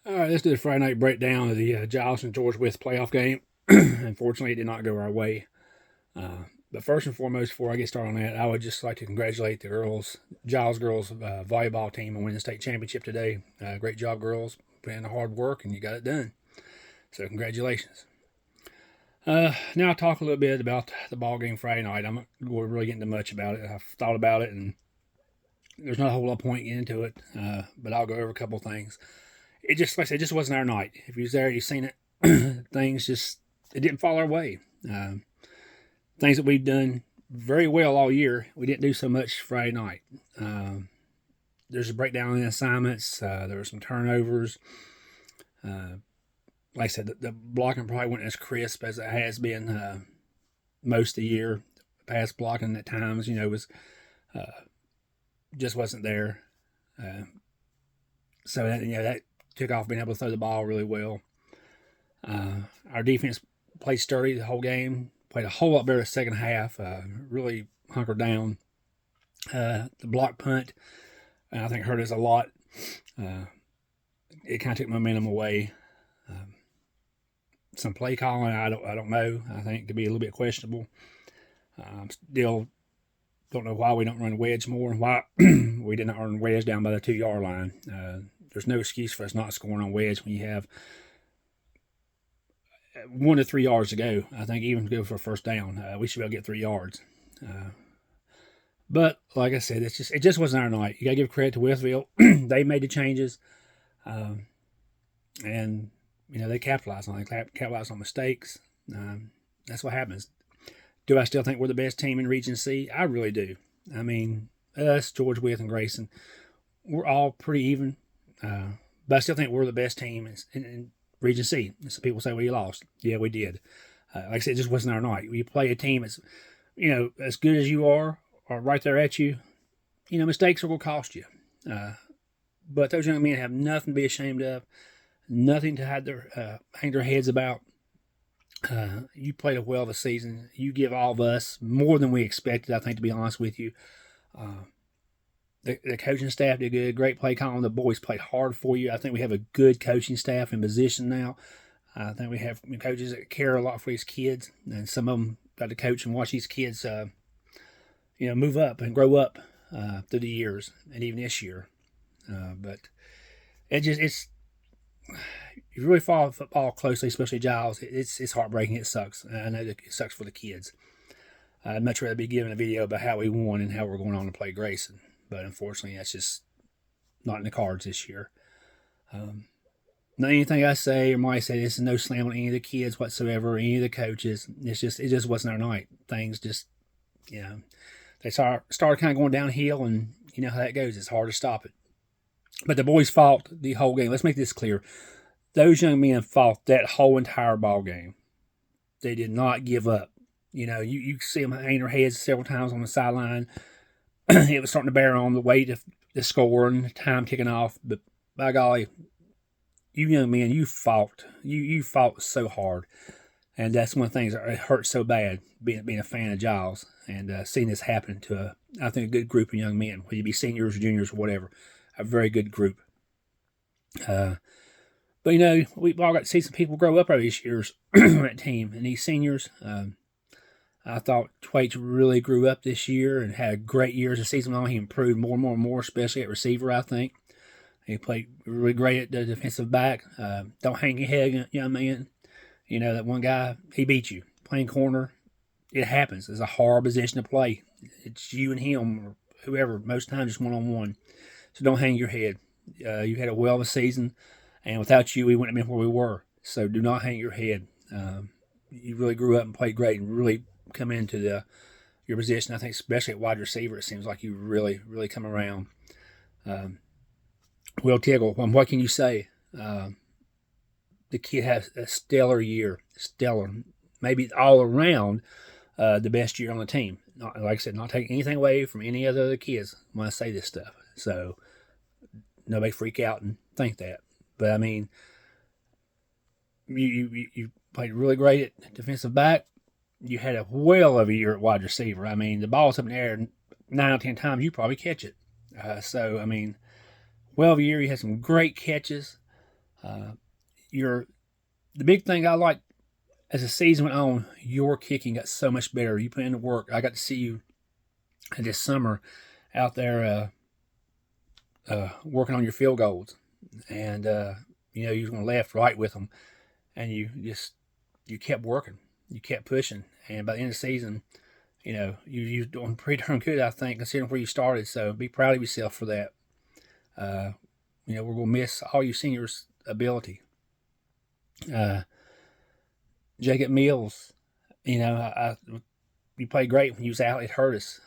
All right, let's do the Friday night breakdown of the Giles and George Wythe playoff game. Unfortunately, it did not go our way. But first and foremost, before I get started on that, I would just like to congratulate the Giles girls volleyball team on winning the state championship today. Great job, girls. Put in the hard work and you got it done. So congratulations. Now I'll talk a little bit about the ball game Friday night. I'm not going to really get into much about it. I've thought about it and there's not a whole lot of point getting into it, but I'll go over a couple things. It just, like I said, it just wasn't our night. If you was there, you've seen it. Things just, it didn't fall our way. Things that we've done very well all year, we didn't do so much Friday night. There's a breakdown in assignments. There were some turnovers. Like I said, the blocking probably wasn't as crisp as it has been most of the year. Pass blocking at times, was just wasn't there. So that took off being able to throw the ball really well. Our defense played sturdy the whole game. Played a whole lot better the second half. Really hunkered down. The block punt, I think, hurt us a lot. It kind of took momentum away. Some play calling, I don't know. I think it could be a little bit questionable. Still don't know why we don't run wedge more. Why we did not run wedge down by the 2-yard line. There's no excuse for us not scoring on wedge when you have 1 to 3 yards to go. I think even to go for a first down, we should be able to get 3 yards. But like I said, it just wasn't our night. You got to give credit to Westville. They made the changes, and they capitalized on it. Capitalized on mistakes. That's what happens. Do I still think we're the best team in Region C? I really do. I mean, us, George Wythe, and Grayson, we're all pretty even. But I still think we're the best team in Region C. Some people say, well, you lost. Yeah, we did. Like I said, it just wasn't our night. You play a team that's, as good as you are, or right there at you, mistakes are going to cost you. But those young men have nothing to be ashamed of, nothing to hang their heads about. You played a well this season. You give all of us more than we expected, I think, to be honest with you. The coaching staff did good. Great play calling. The boys played hard for you. I think we have a good coaching staff in position now. I think we have coaches that care a lot for these kids, and some of them got to coach and watch these kids, move up and grow up through the years, and even this year. But it's you really follow football closely, especially Giles. It's heartbreaking. It sucks. I know it sucks for the kids. I'd much rather be given a video about how we won and how we're going on to play Grayson. But unfortunately, that's just not in the cards this year. Not anything I say or might say, this is no slam on any of the kids whatsoever, or any of the coaches. It just wasn't our night. Things just, they started kind of going downhill, and you know how that goes. It's hard to stop it. But the boys fought the whole game. Let's make this clear. Those young men fought that whole entire ball game. They did not give up. You see them hang their heads several times on the sideline. It was starting to bear on the weight of the score and the time ticking off. But by golly, you young men, you fought. You fought so hard. And that's one of the things that hurts so bad, being a fan of Giles and seeing this happen to, I think, a good group of young men, whether you be seniors or juniors or whatever. A very good group. But we all got to see some people grow up over these years on that team. And these seniors, I thought Twaits really grew up this year and had great years the season long. He improved more and more and more, especially at receiver, I think. He played really great at the defensive back. Don't hang your head, young man. That one guy, he beat you. Playing corner, it happens. It's a hard position to play. It's you and him or whoever, most times just one-on-one. So don't hang your head. You had a well of a season, and without you, we wouldn't have been where we were. So do not hang your head. You really grew up and played great and really come into your position. I think especially at wide receiver, it seems like you really, really come around. Will Tiggle, what can you say? The kid has a stellar year. Stellar. Maybe all around the best year on the team. Not, like I said, not taking anything away from any of the other kids when I say this stuff. So nobody freak out and think that. But I mean, you played really great at defensive back. You had a whale of a year at wide receiver. I mean, the ball's up in the air 9 out of 10 times, you probably catch it. So, I mean, well of a year, you had some great catches. The big thing I like as the season went on, your kicking got so much better. You put in the work. I got to see you this summer out there working on your field goals, and you was going left, right with them, and you kept working, you kept pushing, and by the end of the season, you're doing pretty darn good, I think, considering where you started. So be proud of yourself for that. We're going to miss all you seniors' ability. Jacob Mills, you played great when you was out. It hurt us.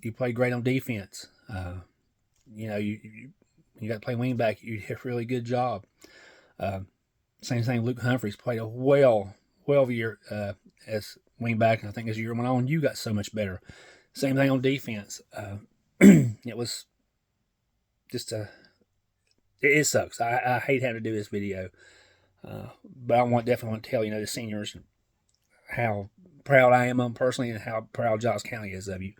You played great on defense. You got to play wingback. You did a really good job. Same thing. Luke Humphreys played a well year as wingback, and I think as the year went on, you got so much better. Same thing on defense. It was just it sucks. I hate having to do this video, but I definitely want to tell the seniors how proud I am of them personally, and how proud Giles County is of you.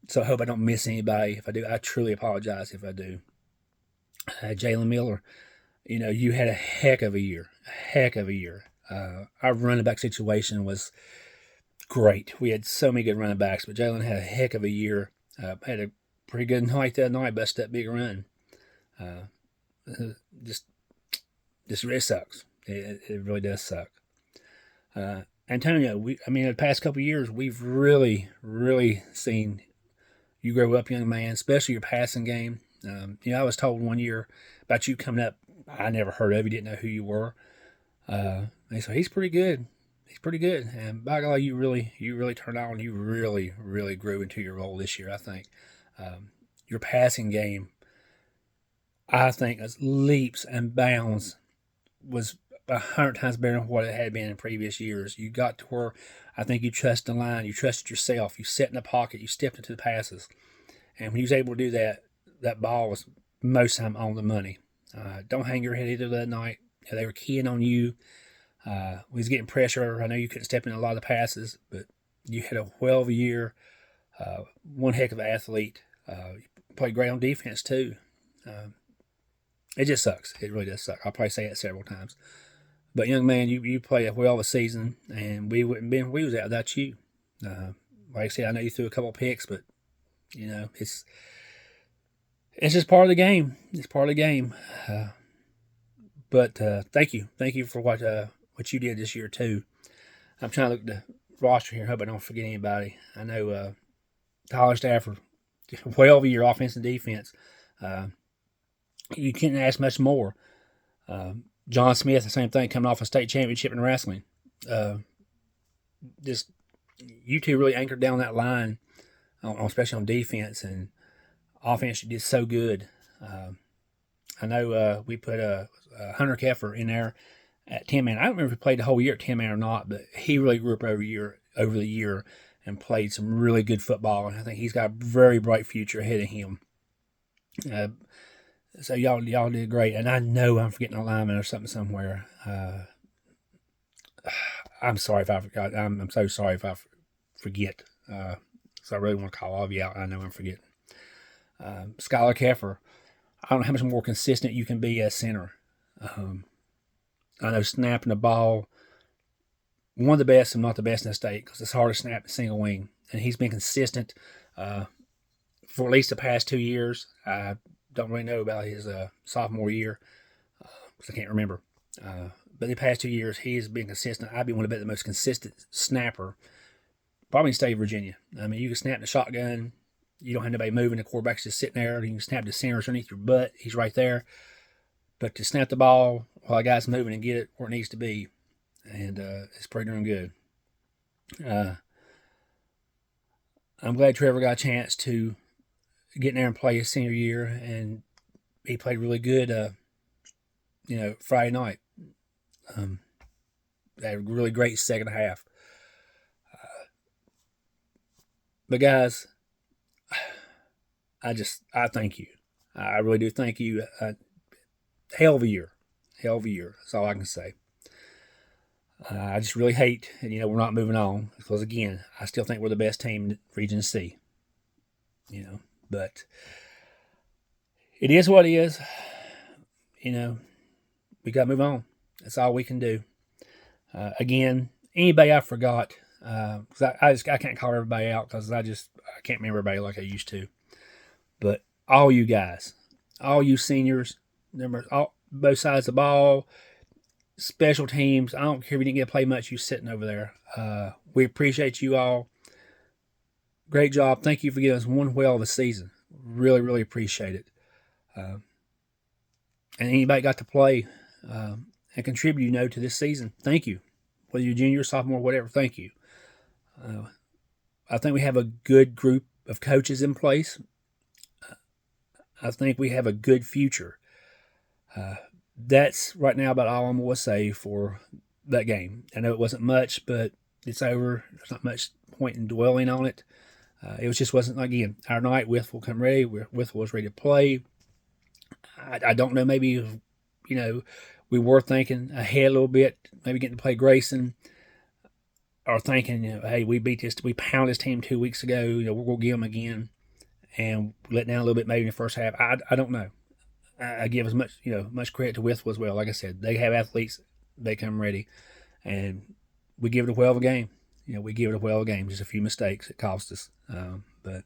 So I hope I don't miss anybody. If I do, I truly apologize if I do. Jalen Miller, you had a heck of a year. Our running back situation was great. We had so many good running backs, but Jalen had a heck of a year. Had a pretty good night that night, busted that big run. Just really sucks. It really does suck. Antonio, the past couple of years, we've really, really seen you grow up, young man, especially your passing game. I was told one year about you coming up. I never heard of you, didn't know who you were. And so he's pretty good. And by God, you really turned on. You really, really grew into your role this year, I think. Your passing game, I think, as leaps and bounds, was 100 times better than what it had been in previous years. You got to where I think you trusted the line, you trusted yourself, you sat in the pocket, you stepped into the passes. And when you was able to do that, that ball was most of the time on the money. Don't hang your head either that night. They were keying on you. We was getting pressure. I know you couldn't step in a lot of the passes, but you had a well of a year. One heck of an athlete. You played great on defense too. It just sucks. It really does suck. I'll probably say it several times. But young man, you played a well of a season, and we wouldn't been we was out without you. Like I said, I know you threw a couple of picks, but it's just part of the game. It's part of the game. But thank you for what you did this year too. I'm trying to look at the roster here. Hope I don't forget anybody. I know Tyler Stafford, well over your offense and defense. You can't ask much more. John Smith, the same thing, coming off a state championship in wrestling. Just you two really anchored down that line, especially on defense, and offense. You did so good. I know we put Hunter Keffer in there at 10-man. I don't remember if he played the whole year at 10-man or not, but he really grew up over the year and played some really good football, and I think he's got a very bright future ahead of him. So y'all did great, and I know I'm forgetting a lineman or something somewhere. I'm sorry if I forgot. I'm so sorry if I forget. So I really want to call all of you out. I know I'm forgetting. Skylar Keffer, I don't know how much more consistent you can be as center. I know snapping the ball, one of the best, if not the best in the state, because it's hard to snap a single wing, and he's been consistent for at least the past 2 years. I don't really know about his sophomore year because I can't remember. But the past 2 years, he has been consistent. I'd be one of the most consistent snapper, probably in the state of Virginia. You can snap the shotgun. You don't have anybody moving. The quarterback's just sitting there. You can snap the centers underneath your butt. He's right there. But to snap the ball while a guy's moving and get it where it needs to be, and it's pretty darn good. I'm glad Trevor got a chance to get in there and play his senior year, and he played really good, Friday night. They had a really great second half. But guys, I thank you. I really do thank you. Hell of a year. That's all I can say. I just really hate, we're not moving on because, again, I still think we're the best team in Region C. But it is what it is. we got to move on. That's all we can do. Again, anybody I forgot, because I can't call everybody out because I can't remember everybody like I used to. But all you guys, all you seniors, both sides of the ball, special teams. I don't care if you didn't get to play much. You sitting over there. We appreciate you all. Great job. Thank you for giving us one whale of a season. Really, really appreciate it. And anybody got to play and contribute, to this season, thank you. Whether you're junior, sophomore, whatever, thank you. I think we have a good group of coaches in place. I think we have a good future. That's right now about all I'm going to say for that game. I know it wasn't much, but it's over. There's not much point in dwelling on it. It just wasn't, again, our night. Wytheville come ready. Wytheville was ready to play. I don't know, maybe, we were thinking ahead a little bit, maybe getting to play Grayson, or thinking, hey, we pounded this team 2 weeks ago, we're going to give them again, and let down a little bit maybe in the first half. I don't know. I give as much credit to Wytheville as well. Like I said, they have athletes, they come ready, and we give it a whale of a game. We give it a whale of a game. Just a few mistakes it cost us, but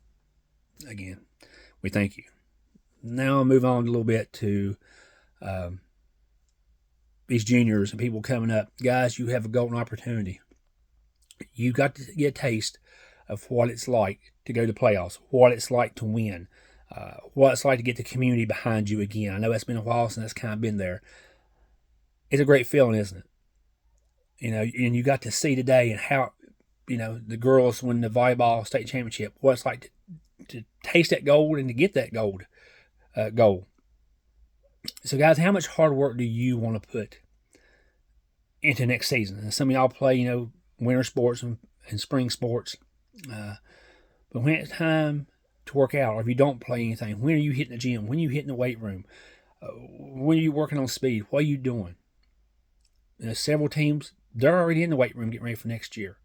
again, we thank you. Now I'll move on a little bit to these juniors and people coming up. Guys, you have a golden opportunity. You got to get a taste of what it's like to go to the playoffs, what it's like to win, what it's like to get the community behind you again. I know it's been a while since that's kind of been there. It's a great feeling, isn't it? And you got to see today and how, the girls win the volleyball state championship, what it's like to taste that gold and to get that gold. Goal. So, guys, how much hard work do you want to put into next season? And some of y'all play, winter sports and spring sports. But when it's time to work out, or if you don't play anything, when are you hitting the gym? When are you hitting the weight room? When are you working on speed? What are you doing? Several teams, they're already in the weight room getting ready for next year.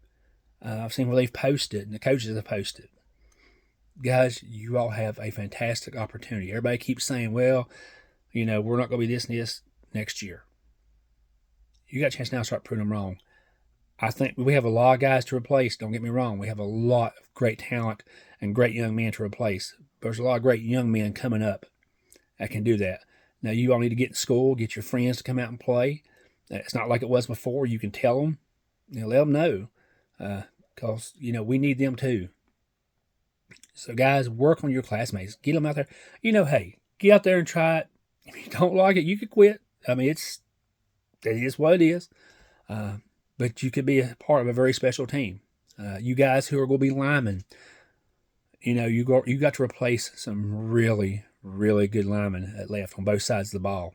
I've seen where they've posted, and the coaches have posted. Guys, you all have a fantastic opportunity. Everybody keeps saying, well, we're not going to be this and this next year. You got a chance now to start proving them wrong. I think we have a lot of guys to replace. Don't get me wrong. We have a lot of great talent and great young men to replace. There's a lot of great young men coming up that can do that. Now, you all need to get in school, get your friends to come out and play. It's not like it was before. You can tell them, let them know. Because, we need them too. So, guys, work on your classmates. Get them out there. Hey, get out there and try it. If you don't like it, you could quit. I mean, it is what it is. But you could be a part of a very special team. You guys who are going to be linemen, you got to replace some really, really good linemen at left on both sides of the ball.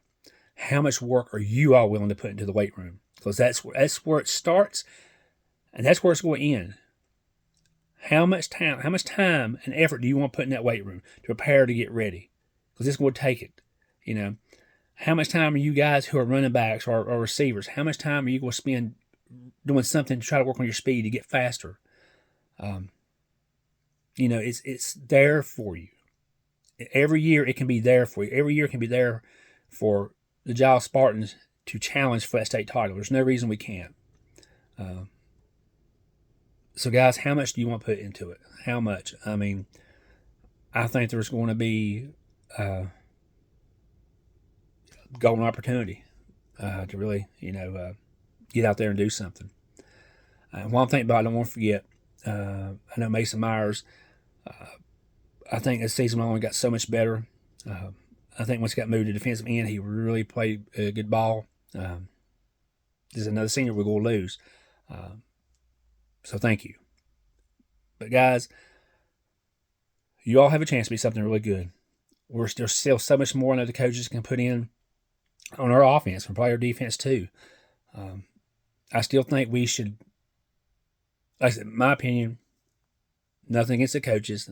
How much work are you all willing to put into the weight room? Because that's where it starts, and that's where it's going to end. How much time and effort do you want to put in that weight room to prepare to get ready? Because it's going to take it. How much time are you guys who are running backs or receivers? How much time are you going to spend doing something to try to work on your speed to get faster? It's there for you. Every year it can be there for you. Every year it can be there for the Giles Spartans to challenge for that state title. There's no reason we can't. So, guys, how much do you want to put into it? How much? I mean, I think there's going to be golden opportunity to really, get out there and do something. One thing about it, I don't want to forget, I know Mason Myers, I think this season only got so much better. I think once he got moved to defensive end, he really played a good ball. This is another senior we're going to lose. So thank you. But guys, you all have a chance to be something really good. There's still so much more that the coaches can put in on our offense and probably our defense too. I still think we should, like I said, in my opinion, nothing against the coaches.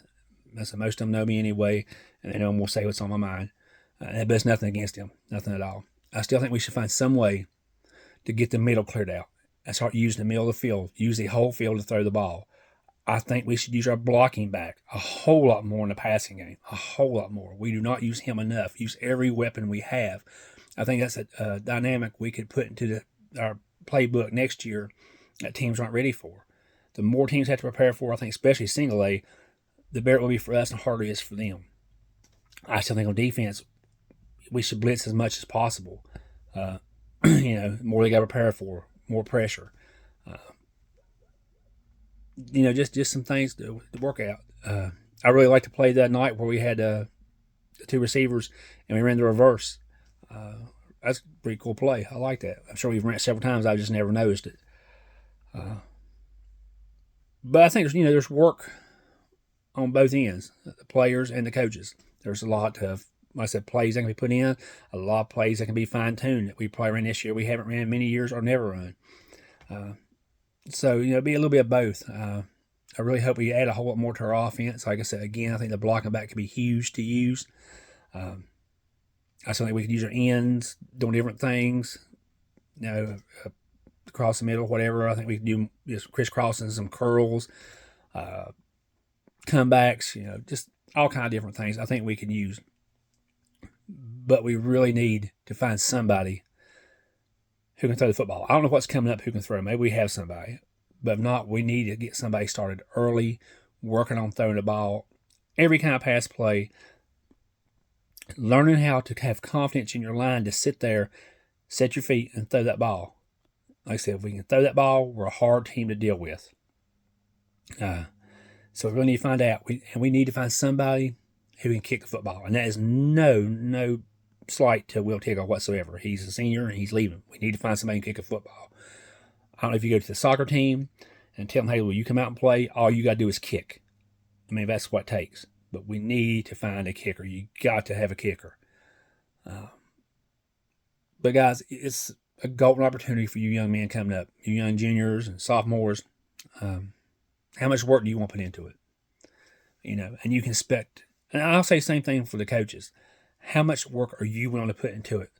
Most of them know me anyway, and they know I'm going to say what's on my mind. But it's nothing against them, nothing at all. I still think we should find some way to get the middle cleared out and start using the middle of the field, use the whole field to throw the ball. I think we should use our blocking back a whole lot more in the passing game, a whole lot more. We do not use him enough. Use every weapon we have. I think that's a dynamic we could put into our playbook next year that teams aren't ready for. The more teams have to prepare for, I think, especially single A, the better it will be for us and the harder it is for them. I still think on defense, we should blitz as much as possible. More they got to prepare for, more pressure. Just some things to work out. I really like to play that night where we had the two receivers and we ran the reverse. That's a pretty cool play. I like that. I'm sure we've ran it several times. I just never noticed it. But I think there's work on both ends, the players and the coaches. There's a lot of, like I said, plays that can be put in, a lot of plays that can be fine-tuned that we probably ran this year. We haven't ran in many years or never run. So, be a little bit of both. I really hope we add a whole lot more to our offense. Like I said, again, I think the blocking back could be huge to use. I still think we could use our ends, doing different things, across the middle, whatever. I think we could do just crisscrossing some curls, comebacks, just all kind of different things I think we can use. But we really need to find somebody who can throw the football. I don't know what's coming up who can throw. Maybe we have somebody. But if not, we need to get somebody started early, working on throwing the ball, every kind of pass play, learning how to have confidence in your line to sit there, set your feet, and throw that ball. Like I said, if we can throw that ball, we're a hard team to deal with. So we really need to find out. We need to find somebody who can kick the football. And that is no slight to Will Tiggle whatsoever. He's a senior and he's leaving. We need to find somebody who can kick a football. I don't know if you go to the soccer team and tell them, hey, will you come out and play? All you got to do is kick. I mean, that's what it takes. But we need to find a kicker. You got to have a kicker. But guys, it's a golden opportunity for you young men coming up, you young juniors and sophomores. How much work do you want to put into it? And you can expect, and I'll say the same thing for the coaches. How much work are you willing to put into it?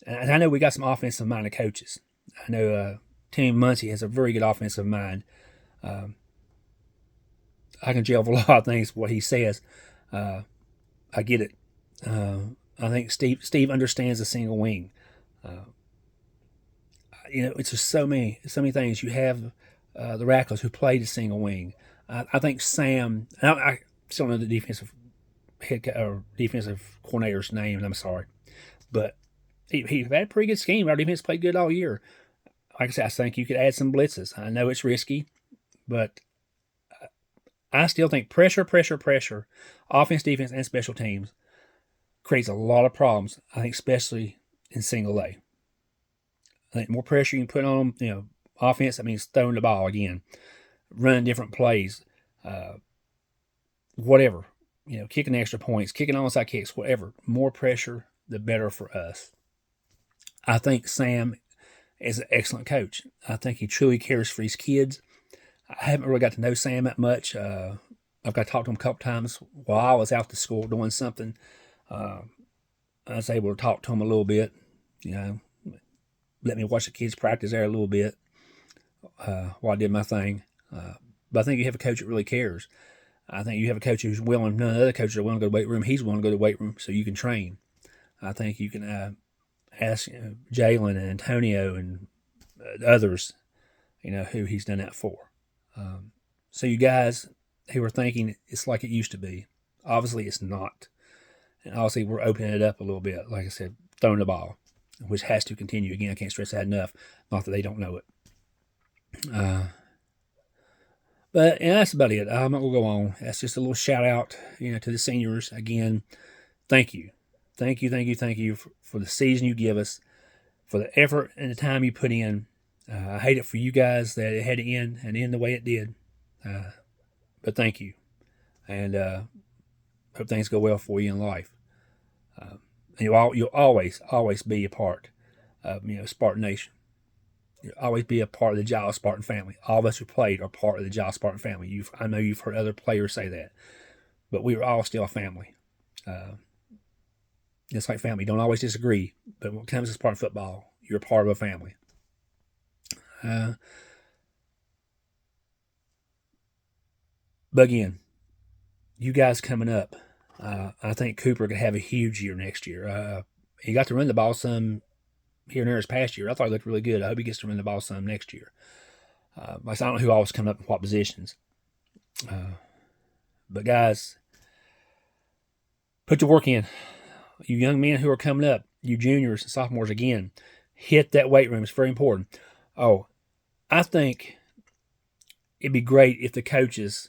And I know we got some offensive-minded coaches. I know Tim Muncie has a very good offensive mind. I can jail for a lot of things, what he says. I get it. I think Steve understands the single wing. It's just so many things. You have the Rattlers who played the single wing. I think Sam, I still don't know the defensive coordinator's name, and I'm sorry. But he had a pretty good scheme. Our defense played good all year. Like I said, I think you could add some blitzes. I know it's risky, but I still think pressure, offense, defense, and special teams creates a lot of problems. I think especially in single A. I think the more pressure you can put on them, offense, that means throwing the ball again, running different plays, whatever, kicking extra points, kicking onside kicks, whatever. More pressure, the better for us. I think Sam is an excellent coach. I think he truly cares for his kids. I haven't really got to know Sam that much. I've got to talk to him a couple times while I was out to school doing something. I was able to talk to him a little bit, let me watch the kids practice there a little bit while I did my thing. But I think you have a coach that really cares. I think you have a coach who's willing. None of the other coaches are willing to go to the weight room. He's willing to go to the weight room so you can train. I think you can ask Jalen and Antonio and others, who he's done that for. So you guys who are thinking it's like it used to be, obviously it's not. And obviously we're opening it up a little bit, like I said, throwing the ball, which has to continue. Again, I can't stress that enough. Not that they don't know it. But that's about it. I'm not going to go on. That's just a little shout out, to the seniors. Again, thank you. Thank you for the season you give us, for the effort and the time you put in. I hate it for you guys that it had to end the way it did. But thank you. And hope things go well for you in life. And you'll always be a part of Spartan Nation. You'll always be a part of the Giles Spartan family. All of us who played are part of the Giles Spartan family. I know you've heard other players say that. But we are all still a family. It's like family. Don't always disagree. But when it comes to Spartan football, you're a part of a family. But again, you guys coming up, I think Cooper could have a huge year next year. He got to run the ball some here and there this past year. I thought he looked really good. I hope he gets to run the ball some next year. I don't know who all was coming up in what positions. But guys, put your work in. You young men who are coming up, you juniors and sophomores, again, hit that weight room. It's very important. Oh, I think it'd be great if the coaches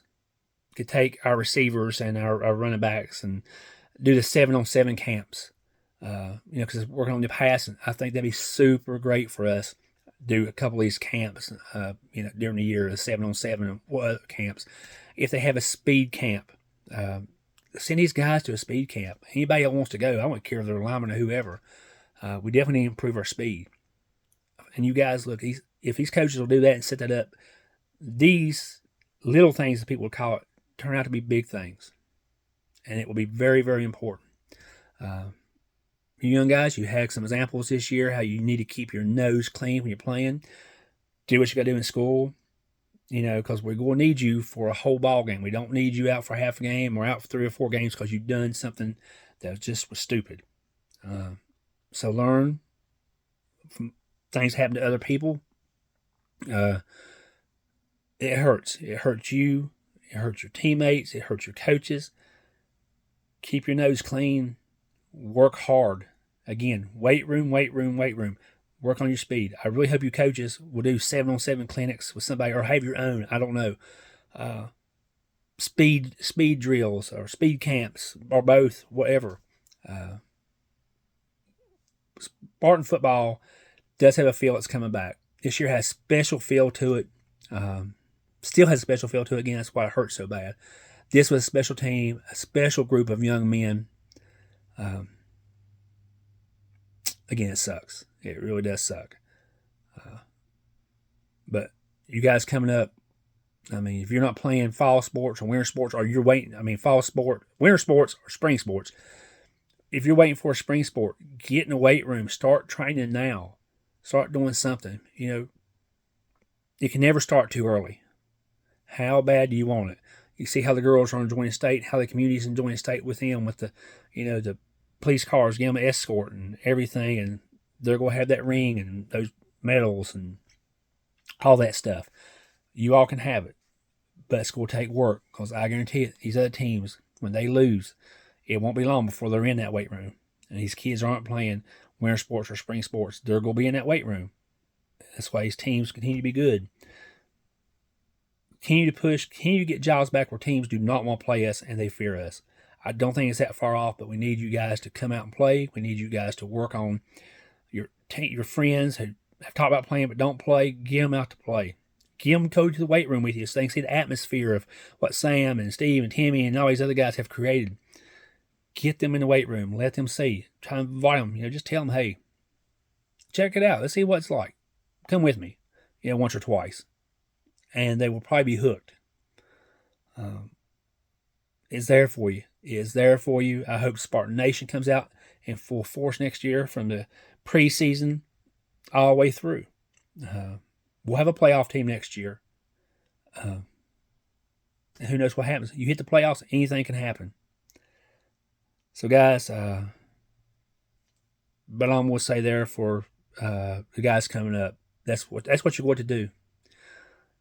could take our receivers and our running backs and do the 7-on-7 camps. Because it's working on the passing. I think that'd be super great for us. Do a couple of these camps, during the year, the 7-on-7 and what other camps. If they have a speed camp, send these guys to a speed camp. Anybody that wants to go, I don't care if they're a lineman or whoever. We definitely need to improve our speed. And you guys, look, if these coaches will do that and set that up, these little things that people would call it turn out to be big things. And it will be very, very important. You young guys, you had some examples this year how you need to keep your nose clean when you're playing. Do what you got to do in school, because we're going to need you for a whole ball game. We don't need you out for half a game or out for 3 or 4 games because you've done something that just was stupid. So learn from things happen to other people. It hurts. It hurts you. It hurts your teammates. It hurts your coaches. Keep your nose clean. Work hard. Again, weight room. Work on your speed. I really hope you coaches will do 7-on-7 clinics with somebody or have your own. I don't know. Speed drills or speed camps or both, whatever. Spartan football does have a feel that's coming back. This year has a special feel to it. Still has a special feel to it. Again, that's why it hurts so bad. This was a special team, a special group of young men. Again, it sucks. It really does suck. But you guys coming up, if you're not playing fall sports or winter sports, or you're waiting, winter sports or spring sports, if you're waiting for a spring sport, get in the weight room. Start training now. Start doing something. You can never start too early. How bad do you want it? You see how the girls are enjoying the state, how the community's enjoying the state with them, with the police cars, give them an escort and everything, and they're going to have that ring and those medals and all that stuff. You all can have it, but it's going to take work, because I guarantee it, these other teams, when they lose, it won't be long before they're in that weight room. And these kids aren't playing winter sports or spring sports. They're going to be in that weight room. That's why these teams continue to be good. Continue to push, continue to get jobs back where teams do not want to play us and they fear us. I don't think it's that far off, but we need you guys to come out and play. We need you guys to work on your friends who have talked about playing but don't play. Get them out to play. Get them to go to the weight room with you so they can see the atmosphere of what Sam and Steve and Timmy and all these other guys have created. Get them in the weight room. Let them see. Try and invite them. Just tell them, hey, check it out. Let's see what it's like. Come with me, once or twice. And they will probably be hooked. It's there for you. It's there for you. I hope Spartan Nation comes out in full force next year from the preseason all the way through. We'll have a playoff team next year. And who knows what happens. You hit the playoffs, anything can happen. So, guys, but I'm going to say there for the guys coming up, that's what you're going to do.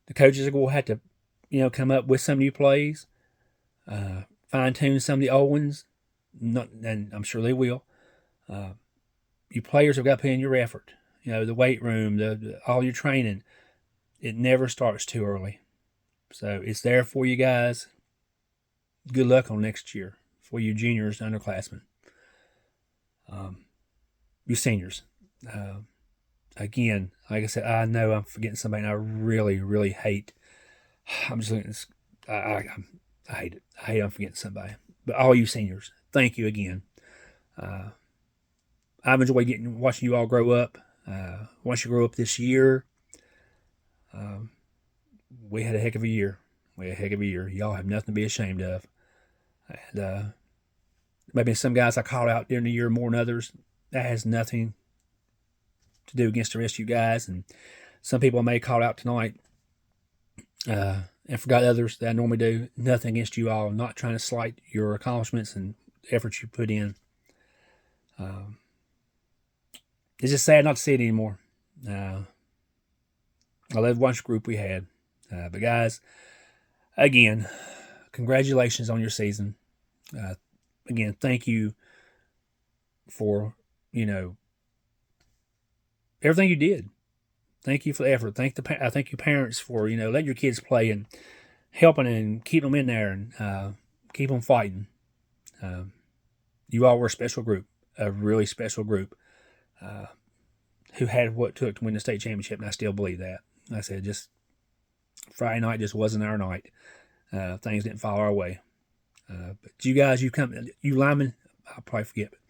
The coaches are going to have to, come up with some new plays, fine-tune some of the old ones, and I'm sure they will. You players have got to put in your effort. The weight room, all your training. It never starts too early. So it's there for you guys. Good luck on next year for you juniors and underclassmen. You seniors. Again, like I said, I know I'm forgetting somebody, and I really, really hate. I'm just looking at this. I hate it. I hate I'm forgetting somebody. But all you seniors, thank you again. I've enjoyed watching you all grow up. Once you grow up this year, we had a heck of a year. Y'all have nothing to be ashamed of. And maybe some guys I called out during the year more than others. That has nothing to do against the rest of you guys. And some people I may call out tonight and forgot others that I normally do. Nothing against you all. I'm not trying to slight your accomplishments and efforts you put in. it's just sad not to see it anymore. I love watching group we had. But guys, again, congratulations on your season. Again, thank you for, everything you did. Thank you for the effort. I thank you parents for, letting your kids play and helping and keeping them in there and keep them fighting. You all were a special group, a really special group who had what it took to win the state championship, and I still believe that. Like I said, just Friday night just wasn't our night. Things didn't fall our way. But you guys, you linemen, I'll probably forget, but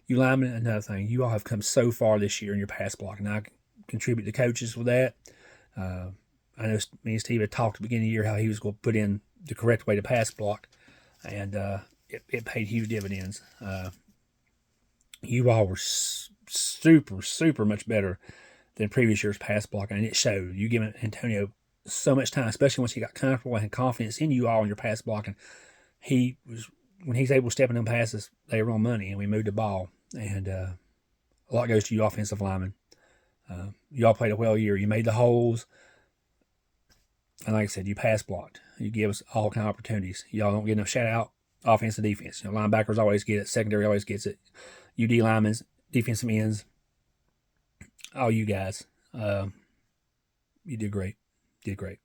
you linemen, another thing, you all have come so far this year in your pass block, and I contribute to coaches with that. I know me and Steve had talked at the beginning of the year how he was going to put in the correct way to pass block, and it paid huge dividends. You all were super, super much better than previous year's pass block, and it showed. You giving Antonio so much time, especially once he got comfortable and had confidence in you all in your pass blocking. When he's able to step in them passes, they were on money, and we moved the ball. And a lot goes to you offensive linemen. You all played a well year. You made the holes. And like I said, you pass blocked. You give us all kind of opportunities. Y'all don't get enough shout out, offense and defense. Linebackers always get it. Secondary always gets it. UD linemen, defensive ends, all you guys. You did great. Did great.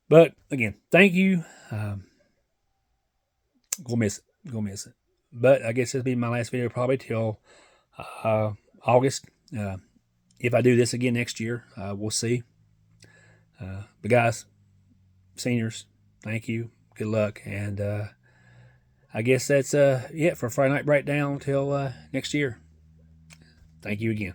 But again, thank you. Go miss it. But I guess it'll be my last video probably till August. If I do this again next year, we'll see. But guys, seniors, thank you. Good luck. And I guess that's it for Friday Night Breakdown till next year. Thank you again.